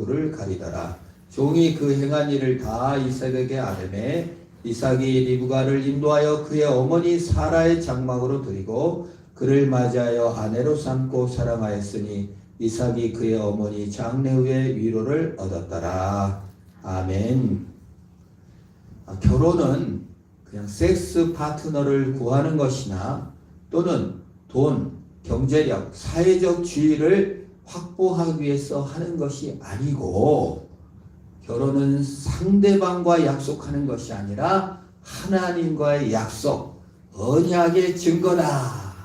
얼굴을 가리더라. 종이 그 행한 일을 다 이삭에게 아뢰매 이삭이 리브가를 인도하여 그의 어머니 사라의 장막으로 드리고 그를 맞이하여 아내로 삼고 사랑하였으니 이삭이 그의 어머니 장래 후에 위로를 얻었더라. 아멘. 결혼은 그냥 섹스 파트너를 구하는 것이나 또는 돈, 경제력, 사회적 지위를 확보하기 위해서 하는 것이 아니고 결혼은 상대방과 약속하는 것이 아니라 하나님과의 약속, 언약의 증거다.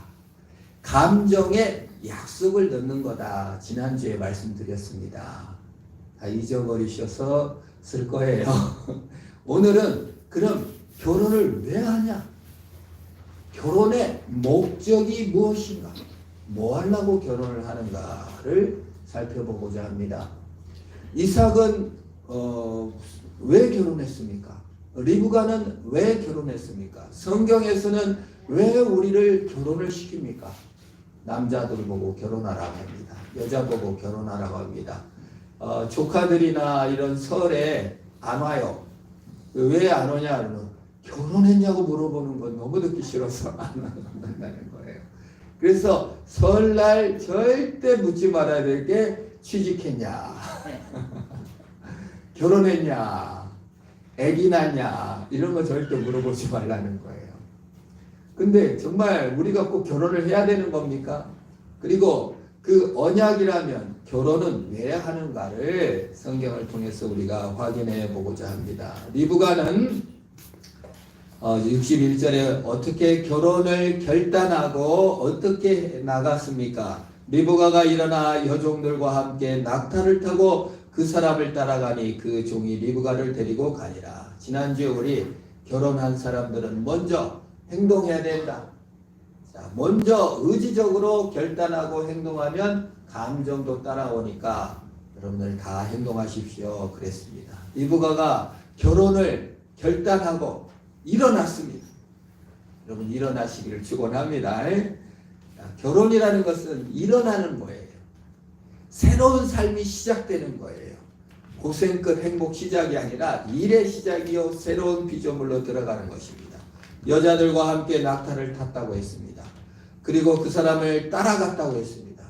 감정의 약속을 넣는 거다. 지난주에 말씀드렸습니다. 다 잊어버리셔서 쓸 거예요. 오늘은 그럼 결혼을 왜 하냐? 결혼의 목적이 무엇인가? 뭐 하려고 결혼을 하는가를 살펴보고자 합니다. 이삭은 왜 결혼했습니까? 리브가는 왜 결혼했습니까? 성경에서는 왜 우리를 결혼을 시킵니까? 남자들 보고 결혼하라고 합니다. 여자 보고 결혼하라고 합니다. 조카들이나 이런 설에 안 와요. 왜 안 오냐? 그러면 결혼했냐고 물어보는 건 너무 듣기 싫어서 안 한다는 거예요. 그래서 설날 절대 묻지 말아야 될 게 취직했냐? 결혼했냐? 애기 낳냐? 이런 거 절대 물어보지 말라는 거예요. 근데 정말 우리가 꼭 결혼을 해야 되는 겁니까? 그리고 그 언약이라면 결혼은 왜 하는가를 성경을 통해서 우리가 확인해 보고자 합니다. 리브가는 61절에 어떻게 결혼을 결단하고 어떻게 나갔습니까? 리브가가 일어나 여종들과 함께 낙타를 타고 그 사람을 따라가니 그 종이 리브가를 데리고 가니라. 지난주에 우리 결혼한 사람들은 먼저 행동해야 된다. 자, 먼저 의지적으로 결단하고 행동하면 감정도 따라오니까 여러분들 다 행동하십시오. 그랬습니다. 리브가가 결혼을 결단하고 일어났습니다. 여러분 일어나시기를 축원합니다. 결혼이라는 것은 일어나는 거예요. 새로운 삶이 시작되는 거예요. 고생 끝 행복 시작이 아니라 일의 시작이요 새로운 피조물로 들어가는 것입니다. 여자들과 함께 낙타를 탔다고 했습니다. 그리고 그 사람을 따라갔다고 했습니다.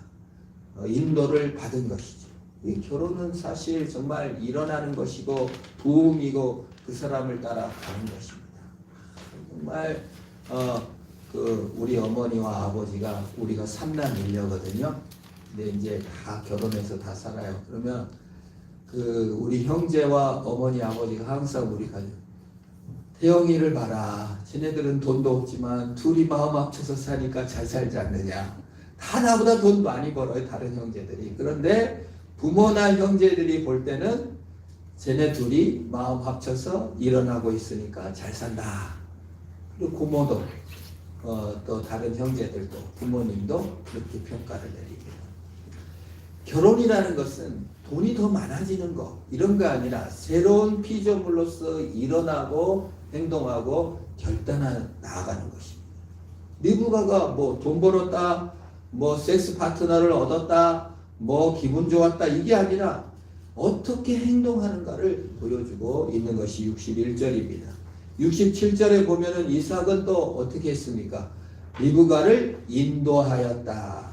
인도를 받은 것이죠. 이 결혼은 사실 정말 일어나는 것이고 부흥이고 그 사람을 따라가는 것입니다. 정말 우리 어머니와 아버지가 우리가 3남 1녀거든요. 근데 이제 다 결혼해서 다 살아요. 그러면 우리 형제와 어머니 아버지가 항상 우리 가족 태영이를 봐라. 쟤네들은 돈도 없지만 둘이 마음 합쳐서 사니까 잘 살지 않느냐. 다 나보다 돈 많이 벌어요. 다른 형제들이. 그런데 부모나 형제들이 볼 때는 쟤네 둘이 마음 합쳐서 일어나고 있으니까 잘 산다. 그리고 고모도 또 다른 형제들도 부모님도 그렇게 평가를 내립니다. 결혼이라는 것은 돈이 더 많아지는 거 이런 거 아니라 새로운 피조물로서 일어나고 행동하고 결단해 나아가는 것입니다. 리브가가 뭐 돈 벌었다, 뭐 섹스 파트너를 얻었다, 뭐 기분 좋았다 이게 아니라 어떻게 행동하는가를 보여주고 있는 것이 61절입니다. 67절에 보면은 이삭은 또 어떻게 했습니까? 리브가를 인도하였다.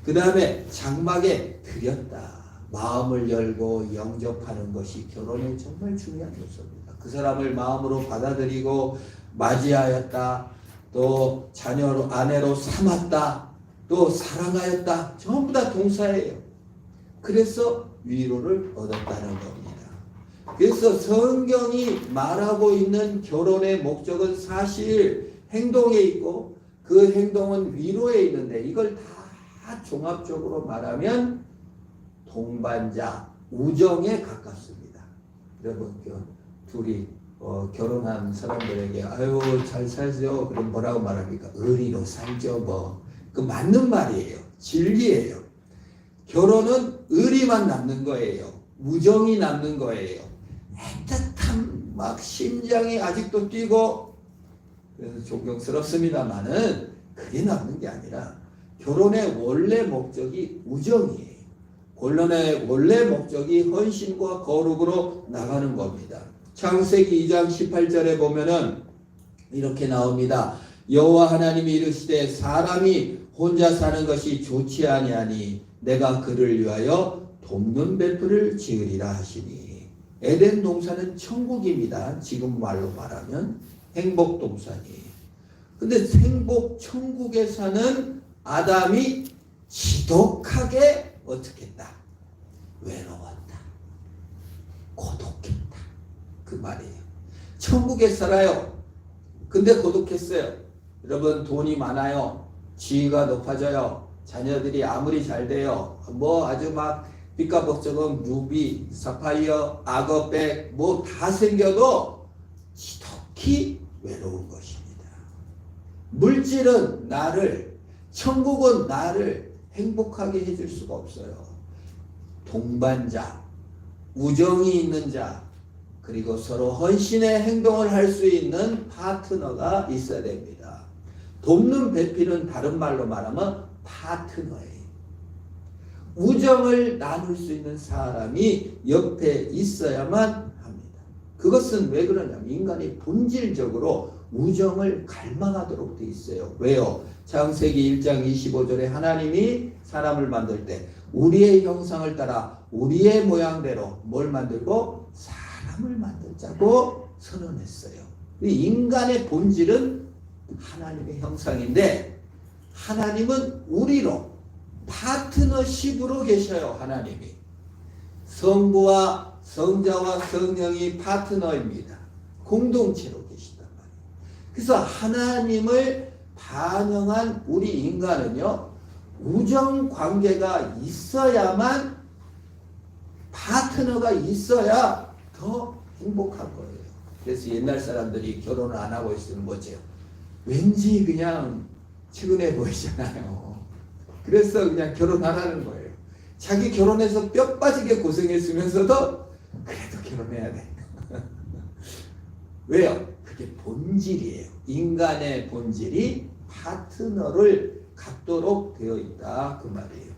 그 다음에 장막에 들였다. 마음을 열고 영접하는 것이 결혼의 정말 중요한 요소입니다. 그 사람을 마음으로 받아들이고 맞이하였다. 또 자녀로 아내로 삼았다. 또 사랑하였다. 전부 다 동사예요. 그래서 위로를 얻었다는 겁니다. 그래서 성경이 말하고 있는 결혼의 목적은 사실 행동에 있고 그 행동은 위로에 있는데 이걸 다 종합적으로 말하면 동반자, 우정에 가깝습니다. 여러분 둘이 결혼한 사람들에게 아유 잘 살죠. 그럼 뭐라고 말합니까? 의리로 살죠. 뭐 그 맞는 말이에요. 진리예요. 결혼은 의리만 남는 거예요. 우정이 남는 거예요. 애틋한 막 심장이 아직도 뛰고 그래서 존경스럽습니다만은 그게 남는 게 아니라 결혼의 원래 목적이 우정이에요. 원래 목적이 헌신과 거룩으로 나가는 겁니다. 창세기 2장 18절에 보면은 이렇게 나옵니다. 여호와 하나님이 이르시되 사람이 혼자 사는 것이 좋지 아니하니 내가 그를 위하여 돕는 벨프를 지으리라 하시니. 에덴 동산은 천국입니다. 지금 말로 말하면 행복 동산이에요. 근데 행복 천국에 사는 아담이 지독하게 어떻게 했다? 외로웠다. 고독했다. 그 말이에요. 천국에 살아요. 근데 고독했어요. 여러분 돈이 많아요. 지위가 높아져요. 자녀들이 아무리 잘 돼요. 뭐 아주 막 빛과 법적은 루비, 사파이어, 악어백 뭐 다 생겨도 지독히 외로운 것입니다. 물질은 나를, 천국은 나를 행복하게 해줄 수가 없어요. 동반자, 우정이 있는 자, 그리고 서로 헌신의 행동을 할 수 있는 파트너가 있어야 됩니다. 돕는 배필은 다른 말로 말하면 파트너예요. 우정을 나눌 수 있는 사람이 옆에 있어야만 합니다. 그것은 왜 그러냐면 인간이 본질적으로 우정을 갈망하도록 돼 있어요. 왜요? 창세기 1장 25절에 하나님이 사람을 만들 때 우리의 형상을 따라 우리의 모양대로 뭘 만들고? 사람을 만들자고 선언했어요. 인간의 본질은 하나님의 형상인데 하나님은 우리로 파트너십으로 계셔요. 하나님이 성부와 성자와 성령이 파트너입니다. 공동체로 계시단 말이에요. 그래서 하나님을 반영한 우리 인간은요, 우정 관계가 있어야만, 파트너가 있어야 더 행복한 거예요. 그래서 옛날 사람들이 결혼을 안 하고 있으면 뭐죠? 왠지 그냥 측은해 보이잖아요. 그래서 그냥 결혼 안 하는 거예요. 자기 결혼해서 뼈 빠지게 고생했으면서도 그래도 결혼해야 돼. 왜요? 그게 본질이에요. 인간의 본질이 파트너를 갖도록 되어 있다. 그 말이에요.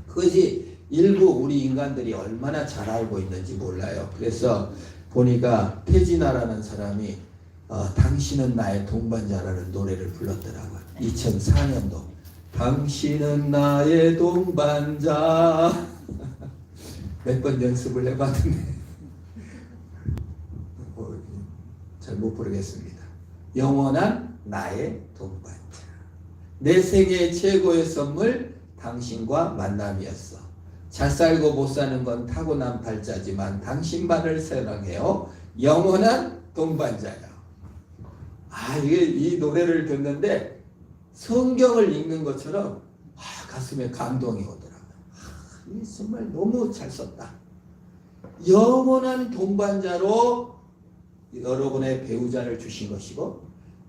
그것이 일부 우리 인간들이 얼마나 잘 알고 있는지 몰라요. 그래서 보니까 태진아라는 사람이 당신은 나의 동반자라는 노래를 불렀더라고요. 2004년도. 당신은 나의 동반자. 몇 번 연습을 해봤는데 잘 못 부르겠습니다. 영원한 나의 동반자. 내 생애 최고의 선물 당신과 만남이었어. 잘 살고 못 사는 건 타고난 발자지만 당신만을 사랑해요. 영원한 동반자야. 이게 이 노래를 듣는데 성경을 읽는 것처럼 가슴에 감동이 오더라고요. 이 정말 너무 잘 썼다. 영원한 동반자로 여러분의 배우자를 주신 것이고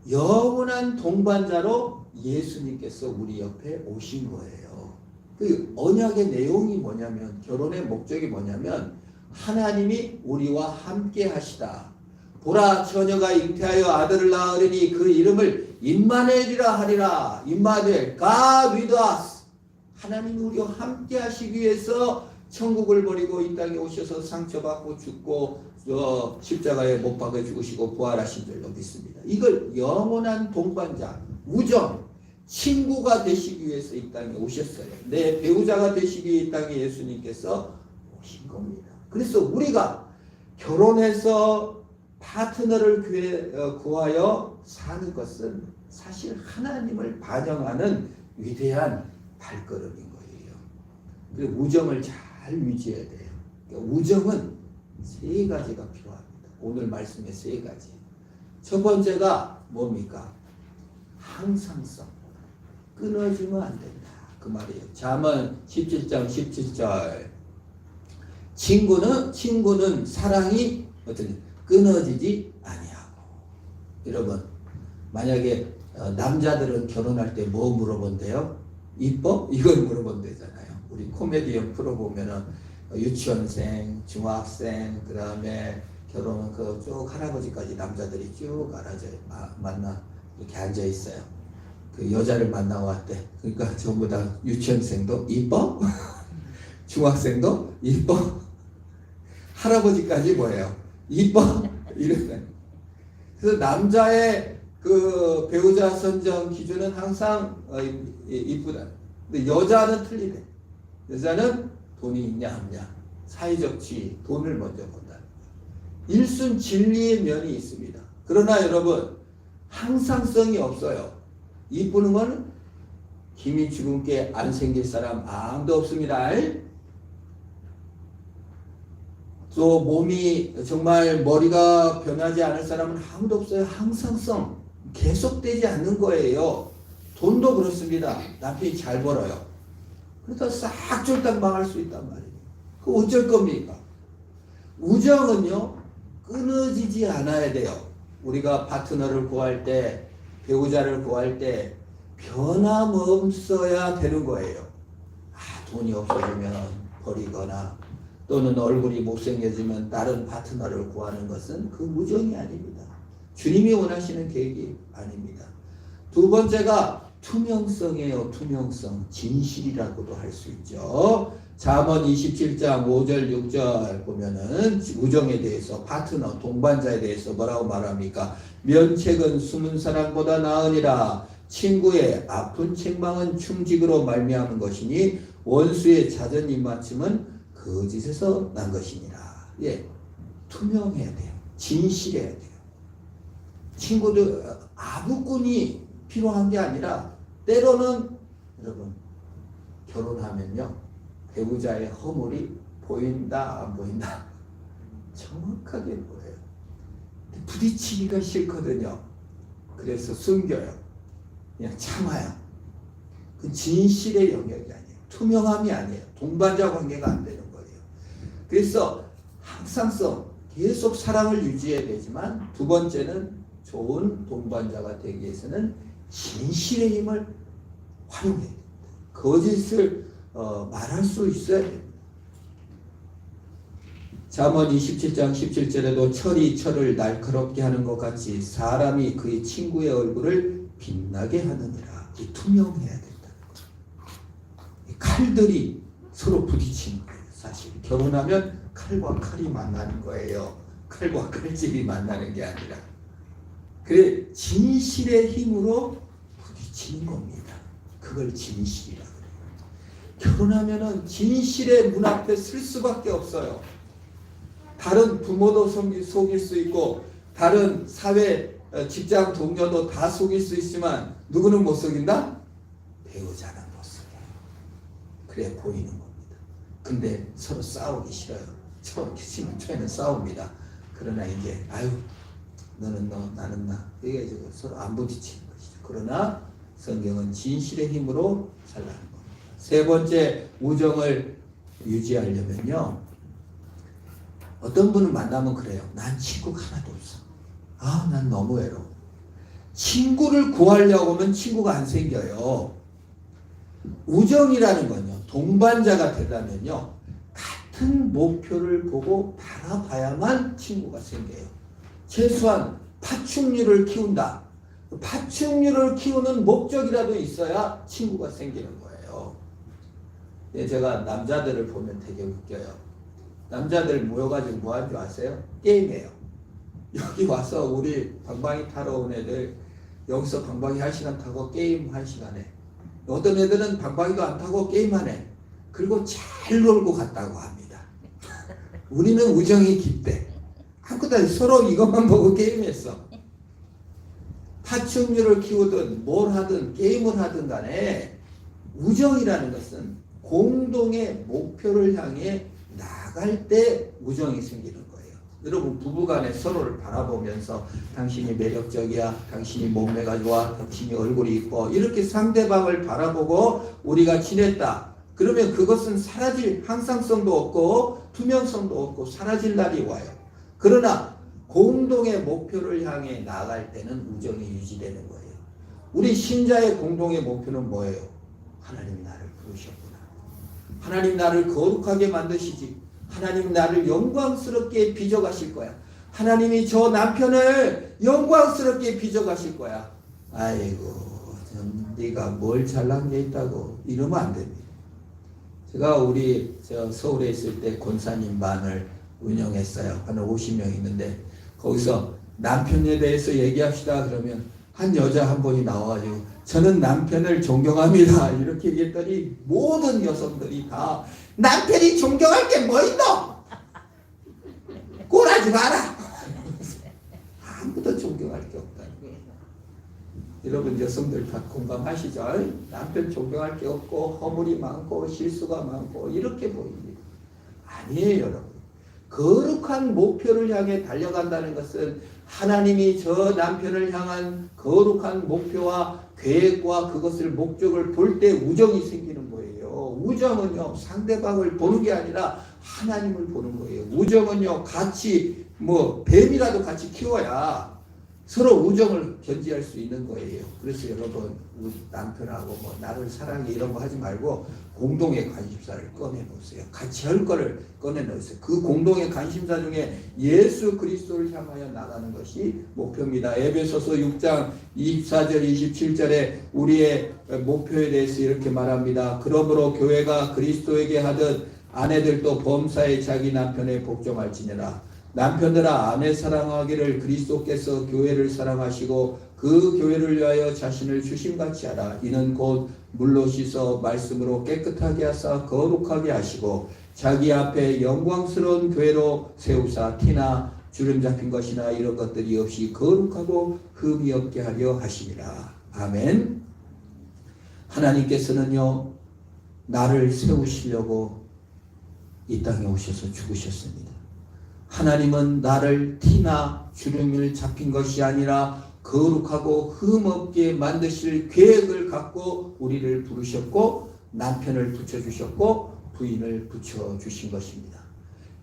영원한 동반자로 예수님께서 우리 옆에 오신 거예요. 그 언약의 내용이 뭐냐면, 결혼의 목적이 뭐냐면 하나님이 우리와 함께 하시다. 보라, 처녀가 잉태하여 아들을 낳으리니 그 이름을 임마누엘이라 하리라. 임마누엘, God with us. 하나님이 우리와 함께 하시기 위해서 천국을 버리고 이 땅에 오셔서 상처받고 죽고 십자가에 못 박아 죽으시고 부활하신 줄로 믿습니다. 이걸 영원한 동반자, 우정, 친구가 되시기 위해서 이 땅에 오셨어요. 내 배우자가 되시기 위해 이 땅에 예수님께서 오신 겁니다. 그래서 우리가 결혼해서 파트너를 구하여 사는 것은 사실 하나님을 반영하는 위대한 발걸음인 거예요. 그리고 우정을 잘 유지해야 돼요. 그러니까 우정은 세 가지가 필요합니다. 오늘 말씀의 세 가지. 첫 번째가 뭡니까? 항상성. 끊어지면 안 된다. 그 말이에요. 잠언 17장 17절. 친구는 사랑이 어떻게 끊어지지 아니하고. 여러분, 만약에 남자들은 결혼할 때 뭐 물어본대요? 이뻐? 이걸 물어본대잖아요. 우리 코미디언 프로 보면은 유치원생, 중학생, 그 다음에 결혼 쭉 할아버지까지 남자들이 쭉 만나 이렇게 앉아 있어요. 그 여자를 만나고 왔대. 그러니까 전부 다 유치원생도 이뻐? 중학생도 이뻐. 할아버지까지 뭐예요? 이뻐. 이러면. 그래서 남자의 그 배우자 선정 기준은 항상 이쁘다. 근데 여자는 틀리대. 여자는 돈이 있냐 없냐, 사회적 지위, 돈을 먼저 본다. 일순 진리의 면이 있습니다. 그러나 여러분 항상성이 없어요. 이쁘는 건 김이 죽은 게 안 생길 사람 아무도 없습니다. 또 몸이 정말 머리가 변하지 않을 사람은 아무도 없어요. 항상성 계속되지 않는 거예요. 돈도 그렇습니다. 남편이 잘 벌어요. 그러다 싹 쫄딱 망할 수 있단 말이에요. 그 어쩔 겁니까? 우정은요 끊어지지 않아야 돼요. 우리가 파트너를 구할 때, 배우자를 구할 때 변함없어야 되는 거예요. 돈이 없어지면 버리거나 또는 얼굴이 못생겨지면 다른 파트너를 구하는 것은 그 우정이 아닙니다. 주님이 원하시는 계획이 아닙니다. 두 번째가 투명성이에요. 투명성. 진실이라고도 할 수 있죠. 잠언 27장 5절 6절 보면은 우정에 대해서, 파트너, 동반자에 대해서 뭐라고 말합니까? 면책은 숨은 사랑보다 나으니라. 친구의 아픈 책망은 충직으로 말미암은 것이니 원수의 잦은 입맞춤은 거짓에서 난 것이니라. 예, 투명해야 돼요. 진실해야 돼요. 친구들 아부꾼이 필요한 게 아니라 때로는 여러분 결혼하면요 배우자의 허물이 보인다 안 보인다 정확하게 보여요. 부딪히기가 싫거든요. 그래서 숨겨요. 그냥 참아요. 그 진실의 영역이 아니에요. 투명함이 아니에요. 동반자 관계가 안 되는 거예요. 그래서 항상성, 계속 사랑을 유지해야 되지만 두 번째는 좋은 동반자가 되기 위해서는 진실의 힘을 활용해야 됩니다. 거짓을 말할 수 있어야 됩니다. 잠언 27장 17절에도 철이 철을 날카롭게 하는 것 같이 사람이 그의 친구의 얼굴을 빛나게 하느니라. 투명해야 된다는 거예요. 칼들이 서로 부딪히는 거예요. 사실 결혼하면 칼과 칼이 만나는 거예요. 칼과 칼집이 만나는 게 아니라. 그래 진실의 힘으로 부딪히는 겁니다. 그걸 진실이라고 그래요. 결혼하면은 진실의 문 앞에 설 수밖에 없어요. 다른 부모도 속일 수 있고 다른 사회 직장 동료도 다 속일 수 있지만 누구는 못 속인다? 배우자는 못 속여요. 그래 보이는 겁니다. 근데 서로 싸우기 싫어요. 처음에는 싸웁니다. 그러나 이제 아유 너는 너 나는 나 이게 서로 안 부딪히는 것이죠. 그러나 성경은 진실의 힘으로 살라는 겁니다. 세 번째, 우정을 유지하려면요 어떤 분을 만나면 그래요. 난 친구가 하나도 없어. 난 너무 외로워. 친구를 구하려고 하면 친구가 안 생겨요. 우정이라는 건요 동반자가 되려면요 같은 목표를 보고 바라봐야만 친구가 생겨요. 최소한 파충류를 키운다. 파충류를 키우는 목적이라도 있어야 친구가 생기는 거예요. 제가 남자들을 보면 되게 웃겨요. 남자들 모여가지고 뭐 하는 줄 아세요? 게임해요. 여기 와서 우리 방방이 타러 온 애들 여기서 방방이 1시간 타고 게임 1시간에 어떤 애들은 방방이도 안 타고 게임하네. 그리고 잘 놀고 갔다고 합니다. 우리는 우정이 깊대. 한꺼번에 서로 이것만 보고 게임했어. 파충류를 키우든 뭘 하든 게임을 하든 간에 우정이라는 것은 공동의 목표를 향해 나갈 때 우정이 생기는 거예요. 여러분 부부간에 서로를 바라보면서 당신이 매력적이야, 당신이 몸매가 좋아, 당신이 얼굴이 이뻐 이렇게 상대방을 바라보고 우리가 지냈다. 그러면 그것은 사라질 항상성도 없고 투명성도 없고 사라질 날이 와요. 그러나 공동의 목표를 향해 나아갈 때는 우정이 유지되는 거예요. 우리 신자의 공동의 목표는 뭐예요? 하나님 나를 부르셨구나. 하나님 나를 거룩하게 만드시지. 하나님 나를 영광스럽게 빚어가실 거야. 하나님이 저 남편을 영광스럽게 빚어가실 거야. 아이고 네가 뭘 잘난 게 있다고 이러면 안 됩니다. 제가 우리 서울에 있을 때 권사님 반을 운영했어요. 한 50명 있는데 거기서 남편에 대해서 얘기합시다 그러면 한 여자 한 분이 나와가지고 저는 남편을 존경합니다 이렇게 얘기했더니 모든 여성들이 다 남편이 존경할 게 뭐 있노? 꼴하지 마라. 아무도 존경할 게 없다. 여러분 여성들 다 공감하시죠? 남편 존경할 게 없고 허물이 많고 실수가 많고 이렇게 보입니다. 아니에요 여러분. 거룩한 목표를 향해 달려간다는 것은 하나님이 저 남편을 향한 거룩한 목표와 계획과 그것을 목적을 볼 때 우정이 생기는 거예요. 우정은요 상대방을 보는 게 아니라 하나님을 보는 거예요. 우정은요 같이 뱀이라도 같이 키워야 서로 우정을 견지할 수 있는 거예요. 그래서 여러분 우리 남편하고 나를 사랑해 이런 거 하지 말고 공동의 관심사를 꺼내놓으세요. 같이 할 거를 꺼내놓으세요. 그 공동의 관심사 중에 예수 그리스도를 향하여 나가는 것이 목표입니다. 에베소서 6장 24절 27절에 우리의 목표에 대해서 이렇게 말합니다. 그러므로 교회가 그리스도에게 하듯 아내들도 범사에 자기 남편에 복종할지니라. 남편들아 아내 사랑하기를 그리스도께서 교회를 사랑하시고 그 교회를 위하여 자신을 주심같이 하라. 이는 곧 물로 씻어 말씀으로 깨끗하게 하사 거룩하게 하시고 자기 앞에 영광스러운 교회로 세우사 티나 주름 잡힌 것이나 이런 것들이 없이 거룩하고 흠이 없게 하려 하심이라. 아멘. 하나님께서는요 나를 세우시려고 이 땅에 오셔서 죽으셨습니다. 하나님은 나를 티나 주름을 잡힌 것이 아니라 거룩하고 흠없게 만드실 계획을 갖고 우리를 부르셨고 남편을 붙여주셨고 부인을 붙여주신 것입니다.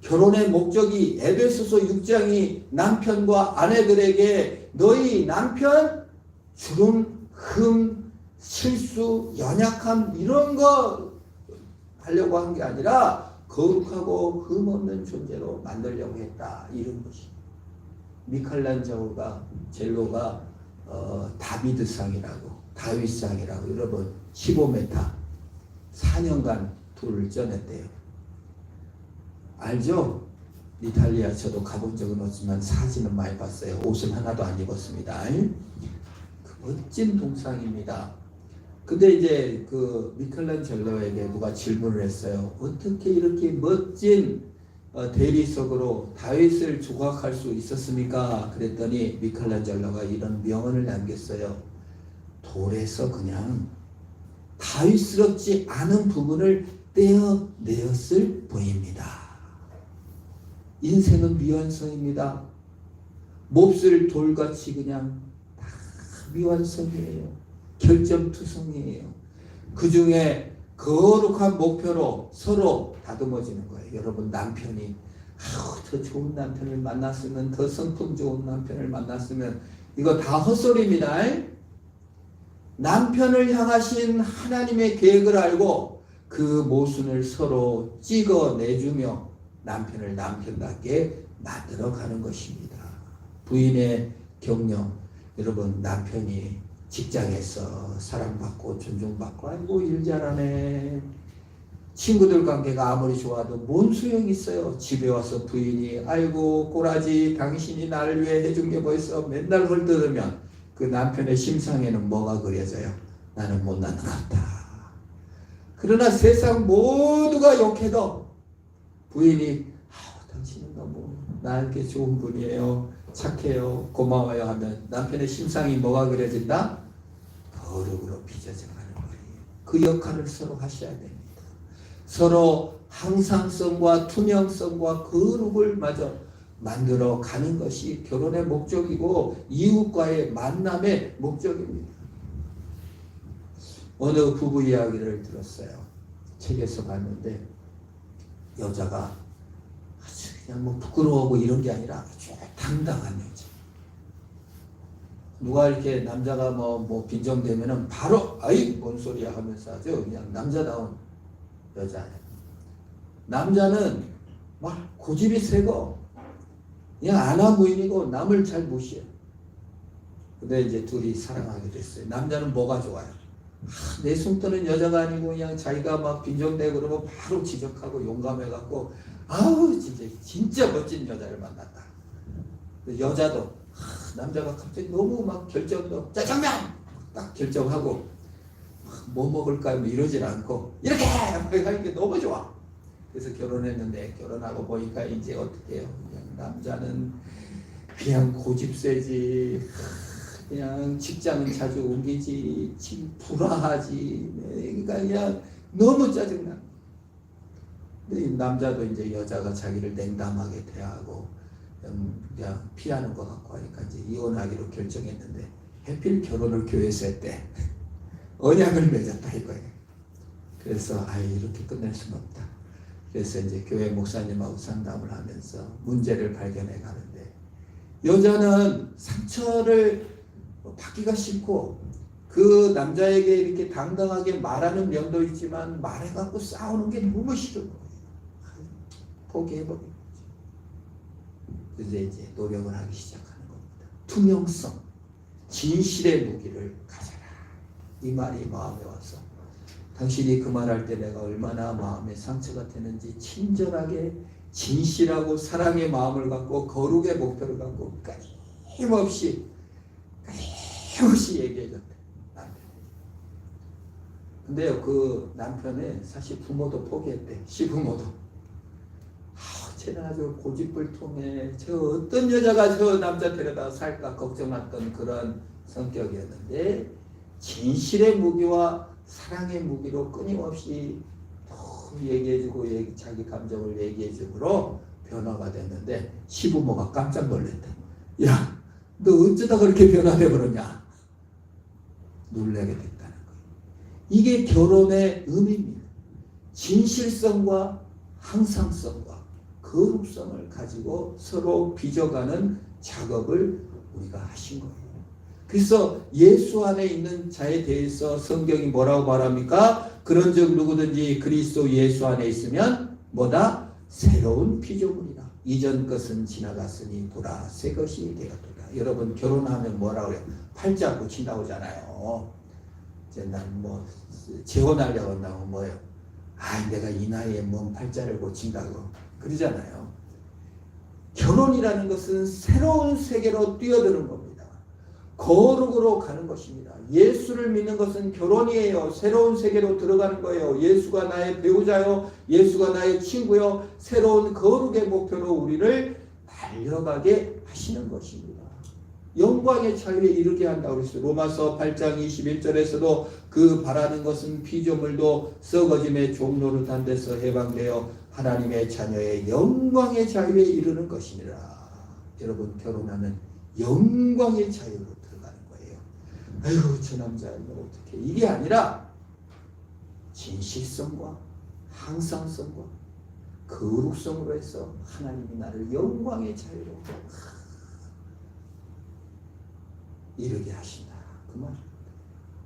결혼의 목적이 에베소서 6장이 남편과 아내들에게 너희 남편 주름, 흠, 실수, 연약함 이런 거 하려고 한 게 아니라 거룩하고 흠없는 존재로 만들려고 했다. 이런 것이. 미켈란젤로가 다비드상이라고 다윗상이라고 여러분 15m 4년간 돌을 쪄냈대요. 알죠? 이탈리아 저도 가본 적은 없지만 사진은 많이 봤어요. 옷은 하나도 안 입었습니다. 그 멋진 동상입니다. 근데 이제 그 미켈란젤로에게 누가 질문을 했어요. 어떻게 이렇게 멋진 대리석으로 다윗을 조각할 수 있었습니까? 그랬더니 미켈란젤로가 이런 명언을 남겼어요. 돌에서 그냥 다윗스럽지 않은 부분을 떼어내었을 뿐입니다. 인생은 미완성입니다. 몹쓸 돌같이 그냥 다 미완성이에요. 결점투성이에요. 그 중에 거룩한 목표로 서로 다듬어지는 거예요. 여러분 남편이 더 좋은 남편을 만났으면 더 성품 좋은 남편을 만났으면 이거 다 헛소리입니다. 남편을 향하신 하나님의 계획을 알고 그 모순을 서로 찍어내주며 남편을 남편답게 만들어가는 것입니다. 부인의 격려. 여러분 남편이 직장에서 사랑받고 존중받고 아이고 일 잘하네. 친구들 관계가 아무리 좋아도 뭔 소용이 있어요. 집에 와서 부인이 아이고 꼬라지 당신이 나를 위해 해준 게 뭐 있어 맨날 헐뜯으면 그 남편의 심상에는 뭐가 그려져요? 나는 못난 것 같다. 그러나 세상 모두가 욕해도 부인이 당신은 너무 나에게 좋은 분이에요. 착해요. 고마워요 하면 남편의 심상이 뭐가 그려진다? 거룩으로 빚어져 가는 거예요. 그 역할을 서로 하셔야 됩니다. 서로 항상성과 투명성과 거룩을 마저 만들어 가는 것이 결혼의 목적이고 이웃과의 만남의 목적입니다. 어느 부부 이야기를 들었어요. 책에서 봤는데 여자가 아주 그냥 부끄러워하고 이런 게 아니라 아주 당당한 여자. 누가 이렇게 남자가 빈정되면은 바로 아이 뭔 소리야 하면서 아주 그냥 남자다운 여자예요. 남자는 막 고집이 세고 그냥 안하무인이고 남을 잘 무시해. 근데 이제 둘이 사랑하게 됐어요. 남자는 뭐가 좋아요? 내 숨떠는 여자가 아니고 그냥 자기가 막 빈정대고 그러면 바로 지적하고 용감해갖고 아우 진짜 멋진 여자를 만났다. 여자도 남자가 갑자기 너무 막 결정도 짜장면 딱 결정하고 뭐 먹을까 뭐 이러질 않고 이렇게 하는 게 너무 좋아. 그래서 결혼했는데 결혼하고 보니까 이제 어떻게 해요? 그냥 남자는 그냥 고집세지, 그냥 직장은 자주 옮기지, 불화하지. 그러니까 그냥 너무 짜증나. 근데 이 남자도 이제 여자가 자기를 냉담하게 대하고 그냥 피하는 것 같고 하니까 이제 이혼하기로 결정했는데 하필 결혼을 교회에서 했대. 언약을 맺었다 이거예요. 그래서 이렇게 끝낼 수는 없다. 그래서 이제 교회 목사님하고 상담을 하면서 문제를 발견해 가는데, 여자는 상처를 받기가 싫고 그 남자에게 이렇게 당당하게 말하는 면도 있지만 말해갖고 싸우는 게 너무 싫은 거예요. 포기해버린 거죠. 그래서 이제 노력을 하기 시작하는 겁니다. 투명성, 진실의 무기를 가져라. 이 말이 마음에 와서 당신이 그 말할 때 내가 얼마나 마음에 상처가 되는지 친절하게 진실하고 사랑의 마음을 갖고 거룩의 목표를 갖고 끊임없이 얘기해줬대. 근데요, 그 남편은 사실 부모도 포기했대. 시부모도. 쟤는 아주 고집불통에 저 어떤 여자가 저 남자 데려다 살까 걱정했던 그런 성격이었는데, 진실의 무기와 사랑의 무기로 끊임없이 얘기해주고 자기 감정을 얘기해주므로 변화가 됐는데, 시부모가 깜짝 놀랐다. 야, 너 어쩌다 그렇게 변화돼버렸냐? 놀라게 됐다는 거예요. 이게 결혼의 의미입니다. 진실성과 항상성과 거룩성을 가지고 서로 빚어가는 작업을 우리가 하신 거예요. 그래서 예수 안에 있는 자에 대해서 성경이 뭐라고 말합니까? 그런즉 누구든지 그리스도 예수 안에 있으면 뭐다? 새로운 피조물이다. 이전 것은 지나갔으니 보라 새 것이 되었도다. 여러분 결혼하면 뭐라고 해요? 팔자 고친다고 하잖아요. 이제 난 뭐 재혼하려고 한다고 뭐예요? 내가 이 나이에 뭔 팔자를 고친다고 그러잖아요. 결혼이라는 것은 새로운 세계로 뛰어드는 겁니다. 거룩으로 가는 것입니다. 예수를 믿는 것은 결혼이에요. 새로운 세계로 들어가는 거예요. 예수가 나의 배우자요, 예수가 나의 친구요, 새로운 거룩의 목표로 우리를 달려가게 하시는 것입니다. 영광의 자유에 이르게 한다고 그랬어요. 로마서 8장 21절에서도 그 바라는 것은 피조물도 썩어짐의 종로를 단 데서 해방되어 하나님의 자녀의 영광의 자유에 이르는 것이니라. 여러분 결혼하면 영광의 자유로 들어가는 거예요. 아유 저 남자는 어떻게, 이게 아니라 진실성과 항상성과 거룩성으로 해서 하나님이 나를 영광의 자유로 이르게 하신다. 그 말입니다.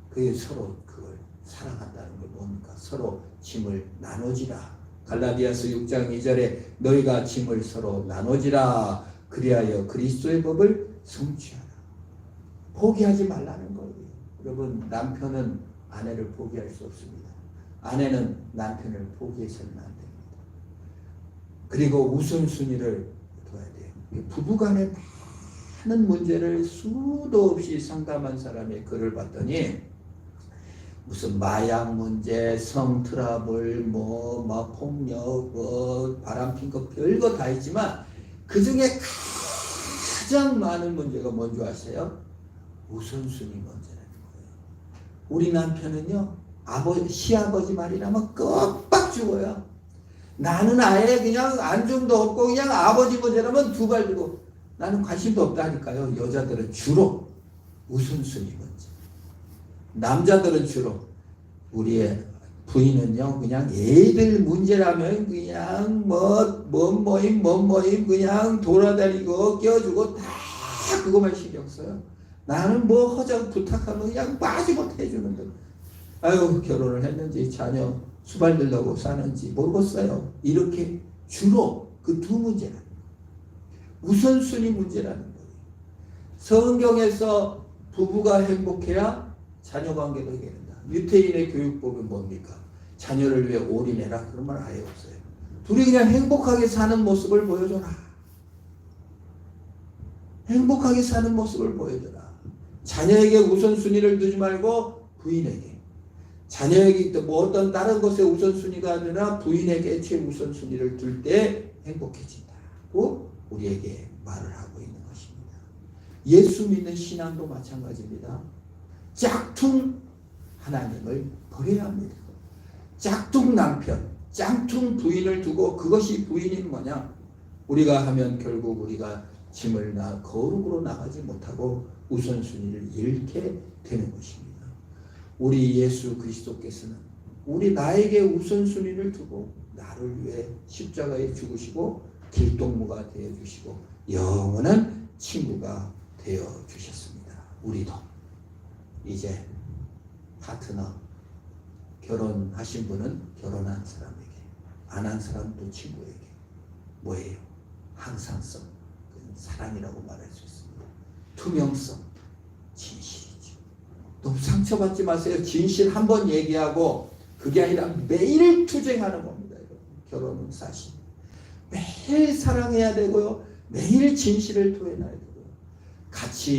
그게 서로 그걸 사랑한다는 게 뭡니까? 서로 짐을 나눠지라. 갈라디아서 6장 2절에 너희가 짐을 서로 나눠지라. 그리하여 그리스도의 법을 성취하라. 포기하지 말라는 거예요. 여러분 남편은 아내를 포기할 수 없습니다. 아내는 남편을 포기해서는 안 됩니다. 그리고 우선순위를 둬야 돼요. 부부간에 많은 문제를 수도 없이 상담한 사람의 글을 봤더니 무슨 마약 문제, 성 트러블, 막 폭력, 바람핀 거 별거 다 있지만 그 중에 가장 많은 문제가 뭔지 아세요? 우선순위 문제라는 거예요. 우리 남편은요, 시아버지 말이라면 꺽박 죽어요. 나는 아예 그냥 안중도 없고 그냥 아버지 문제라면 두 발 들고 나는 관심도 없다니까요. 여자들은 주로 우선순위 문제. 남자들은 주로 우리의 부인은요 그냥 애들 문제라면 그냥 뭔 모임 그냥 돌아다니고 껴주고 다 그것만 신경 써요. 나는 뭐 허장 부탁하면 그냥 빠지못 해주는 데. 아유 결혼을 했는지 자녀 수발들려고 사는지 모르겠어요. 이렇게 주로 그 두 문제라는 거예요. 우선순위 문제라는 거예요. 성경에서 부부가 행복해야 자녀관계도 해결된다. 유태인의 교육법이 뭡니까? 자녀를 위해 올인해라. 그런 말 아예 없어요. 둘이 그냥 행복하게 사는 모습을 보여줘라. 행복하게 사는 모습을 보여줘라. 자녀에게 우선순위를 두지 말고 부인에게. 자녀에게 뭐 어떤 다른 것에 우선순위가 아니라 부인에게 최우선순위를 둘 때 행복해진다고 우리에게 말을 하고 있는 것입니다. 예수 믿는 신앙도 마찬가지입니다. 짝퉁 하나님을 버려야 합니다. 짝퉁 남편, 짝퉁 부인을 두고 그것이 부인이 뭐냐? 우리가 하면 결국 우리가 짐을 거룩으로 나가지 못하고 우선순위를 잃게 되는 것입니다. 우리 예수 그리스도께서는 나에게 우선순위를 두고 나를 위해 십자가에 죽으시고 길동무가 되어주시고 영원한 친구가 되어주셨습니다. 우리도 이제 파트너, 결혼하신 분은 결혼한 사람에게, 안 한 사람도 친구에게 뭐예요? 항상성, 사랑이라고 말할 수 있습니다. 투명성, 진실이죠. 너무 상처받지 마세요. 진실 한번 얘기하고 그게 아니라 매일 투쟁하는 겁니다. 결혼은 사실 매일 사랑해야 되고요. 매일 진실을 토해놔야 되고요. 같이